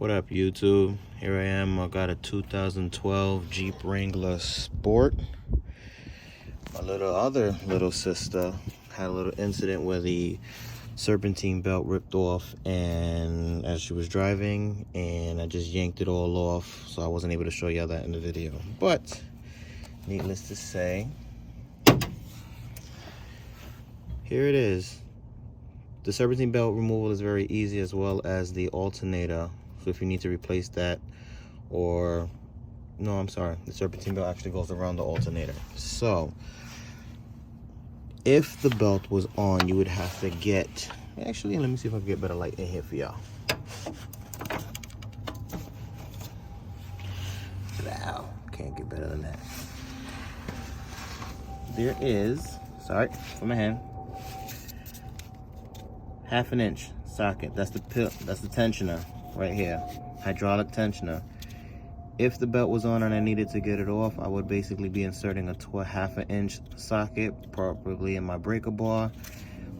What up, YouTube? Here I am. I got a 2012 Jeep Wrangler Sport. My little sister had a little incident where the serpentine belt ripped off, and as she was driving, and I just yanked it all off, so I wasn't able to show y'all that in the video. But needless to say, here it is. The serpentine belt removal is very easy, as well as the alternator. So if you need to replace that, or no, I'm sorry, the serpentine belt actually goes around the alternator. So if the belt was on, you would have to get, actually, let me see if I can get better light in here for y'all. Wow, can't get better than that. There is, sorry for my hand, 1/2 inch socket. That's the tensioner right here, hydraulic tensioner. If the belt was on and I needed to get it off, I would basically be inserting a 1/2 inch socket, probably in my breaker bar,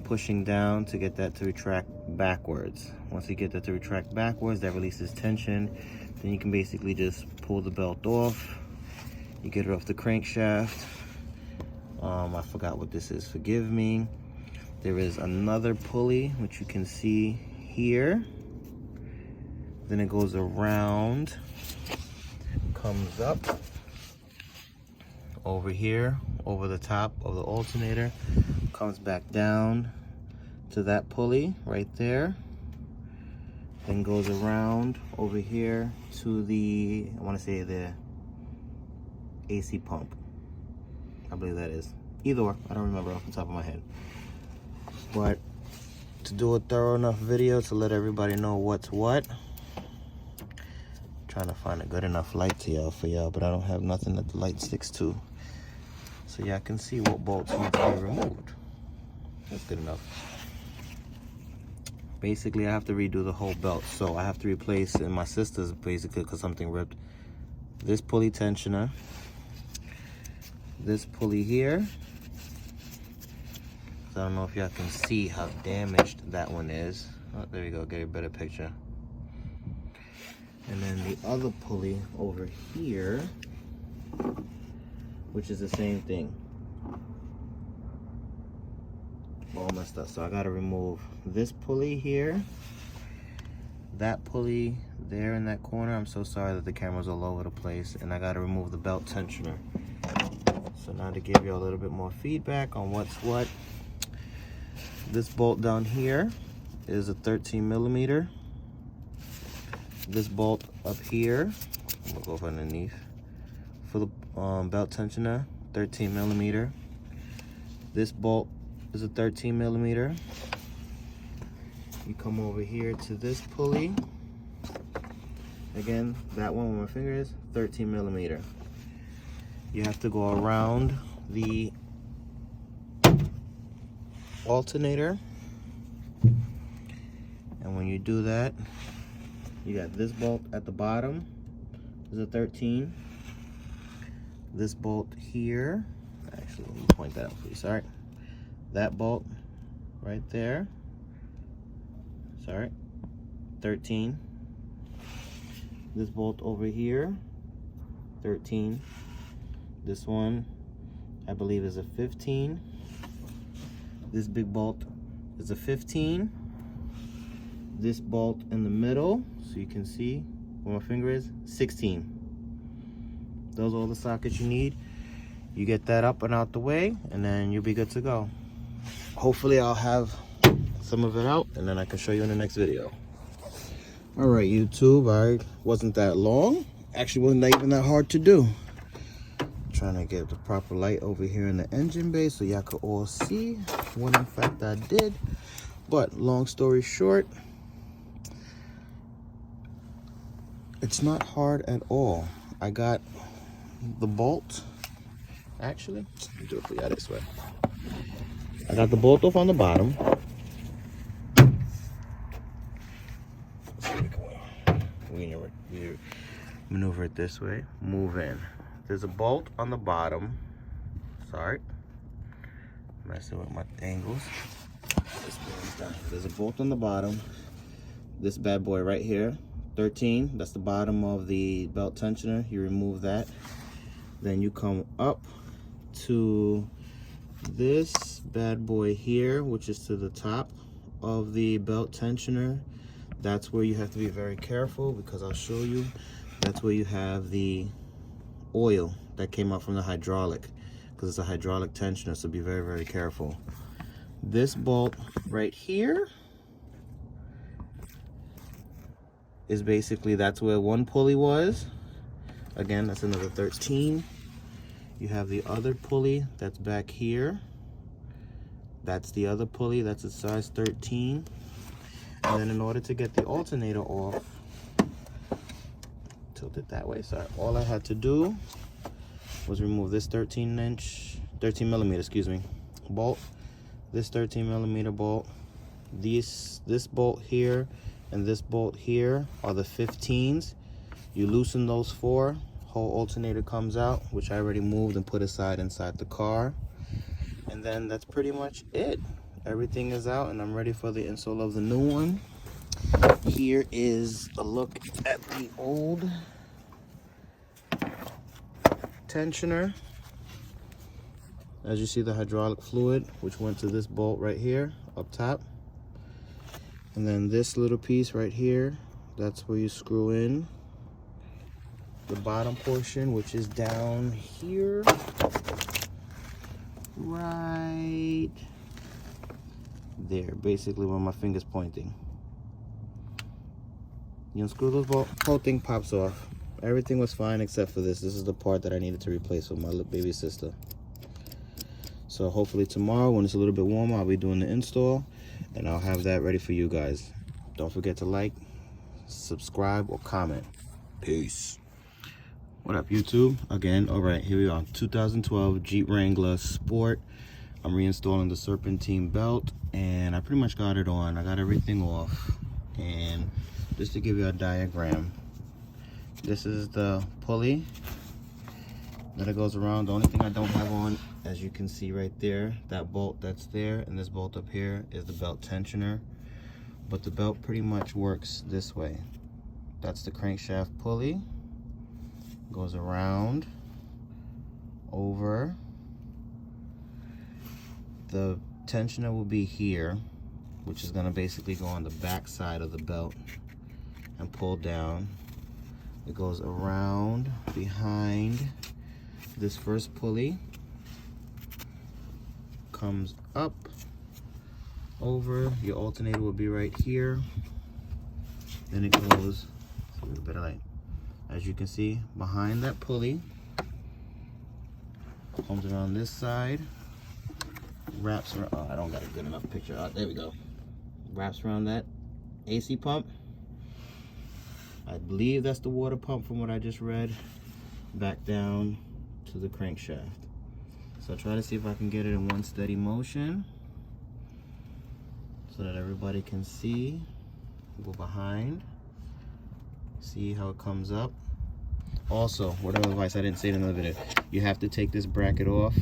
pushing down to get that to retract backwards. Once you get that to retract backwards, that releases tension. Then you can basically just pull the belt off. You get it off the crankshaft. I forgot what this is, forgive me. There is another pulley, which you can see here. Then it goes around, comes up over here, over the top of the alternator, comes back down to that pulley right there, then goes around over here to the, I want to say the AC pump. I believe that is. Either or, I don't remember off the top of my head. But to do a thorough enough video to let everybody know what's what, trying to find a good enough light to for y'all, but I don't have nothing that the light sticks to, so y'all can see what bolts need to be removed. That's good enough. Basically, I have to redo the whole belt, so I have to replace, and my sister's basically because something ripped, this pulley tensioner, this pulley here. I don't know if y'all can see how damaged that one is. Oh, there we go, get a better picture. And then the other pulley over here, which is the same thing. All messed up. So I gotta remove this pulley here, that pulley there in that corner. I'm so sorry that the camera's all over the place. And I gotta remove the belt tensioner. So now to give you a little bit more feedback on what's what, this bolt down here is a 13mm. This bolt up here, I'm gonna go underneath, for the belt tensioner, 13mm. This bolt is a 13mm. You come over here to this pulley. Again, that one with my finger is 13mm. You have to go around the alternator, and when you do that, you got this bolt at the bottom is a 13. This bolt here, actually let me point that out for you, sorry. That bolt right there, sorry, 13. This bolt over here, 13. This one, I believe, is a 15. This big bolt is a 15. This bolt in the middle, so you can see where my finger is, 16. Those are all the sockets you need. You get that up and out the way, and then you'll be good to go. Hopefully I'll have some of it out, and then I can show you in the next video. All right, YouTube, I wasn't that long. Actually, wasn't even that hard to do. Trying to get the proper light over here in the engine bay so y'all could all see what in fact I did. But long story short, it's not hard at all. I got the bolt, actually, let me do it for y'all this way. I got the bolt off on the bottom. We maneuver it this way, move in. There's a bolt on the bottom. Sorry, messing with my angles. There's a bolt on the bottom. This bad boy right here, 13. That's the bottom of the belt tensioner. You remove that. Then you come up to this bad boy here, which is to the top of the belt tensioner. That's where you have to be very careful, because I'll show you. That's where you have the oil that came out from the hydraulic, because it's a hydraulic tensioner, so be very, very careful. This bolt right here is basically, that's where one pulley was. Again, that's another 13. You have the other pulley that's back here. That's the other pulley, that's a size 13. And then in order to get the alternator off, tilt it that way, sorry. All I had to do was remove this 13 millimeter, excuse me, bolt. This 13 millimeter bolt. This bolt here and this bolt here are the 15s. You loosen those four, whole alternator comes out, which I already moved and put aside inside the car. And then that's pretty much it. Everything is out and I'm ready for the install of the new one. Here is a look at the old tensioner. As you see, the hydraulic fluid, which went to this bolt right here up top. And then this little piece right here, that's where you screw in the bottom portion, which is down here, right there, basically where my finger's pointing. You unscrew those bolts, whole thing pops off. Everything was fine except for this. This is the part that I needed to replace with my little baby sister. So hopefully tomorrow, when it's a little bit warmer, I'll be doing the install and I'll have that ready for you guys. Don't forget to like, subscribe, or comment. Peace. What up, YouTube? Again, all right, here we are. 2012 Jeep Wrangler Sport. I'm reinstalling the serpentine belt and I pretty much got it on. I got everything off. And just to give you a diagram, this is the pulley that it goes around. The only thing I don't have on, as you can see right there, that bolt that's there and this bolt up here is the belt tensioner. But the belt pretty much works this way. That's the crankshaft pulley. Goes around, over. The tensioner will be here, which is gonna basically go on the back side of the belt and pull down. It goes around behind this first pulley, comes up, over. Your alternator will be right here. Then it goes, a little bit of light. As you can see, behind that pulley, comes around this side, wraps around, oh, I don't got a good enough picture. Oh, there we go. Wraps around that AC pump. I believe that's the water pump from what I just read. Back down to the crankshaft. So I'll try to see if I can get it in one steady motion so that everybody can see. Go behind. See how it comes up. Also, whatever advice I didn't say in another video, you have to take this bracket off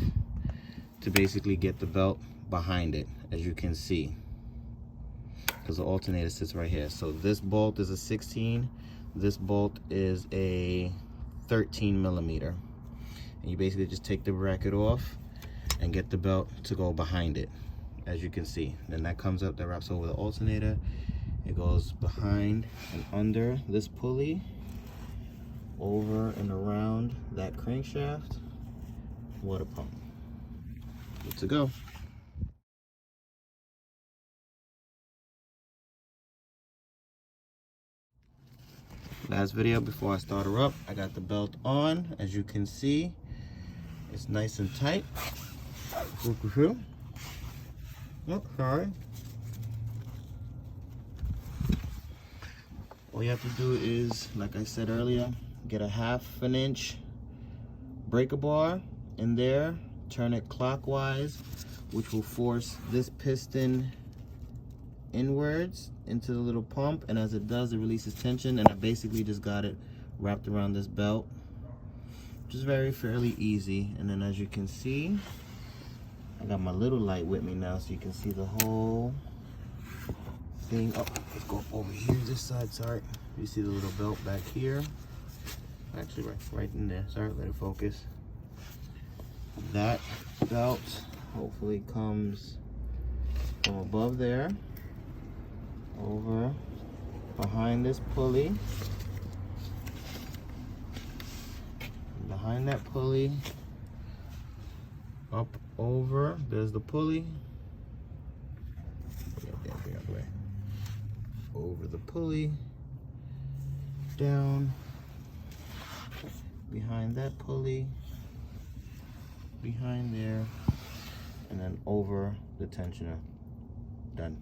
to basically get the belt behind it, as you can see, because the alternator sits right here. So this bolt is a 16, this bolt is a 13 millimeter, and you basically just take the bracket off and get the belt to go behind it, as you can see. Then that comes up, that wraps over the alternator. It goes behind and under this pulley, over and around that crankshaft, water pump. Good to go. Last video before I start her up, I got the belt on. As you can see, it's nice and tight. Oh, sorry. All you have to do is, like I said earlier, get a 1/2 inch breaker bar in there, turn it clockwise, which will force this piston inwards into the little pump, and as it does, it releases tension, and I basically just got it wrapped around this belt, which is fairly easy. And then as you can see, I got my little light with me now, so you can see the whole thing. Oh, let's go over here, this side, sorry. You see the little belt back here? Actually, right in there. Sorry, let it focus. That belt hopefully comes from above there, over behind this pulley, behind that pulley, up over, there's the pulley, over the pulley, down, behind that pulley, behind there, and then over the tensioner. Done.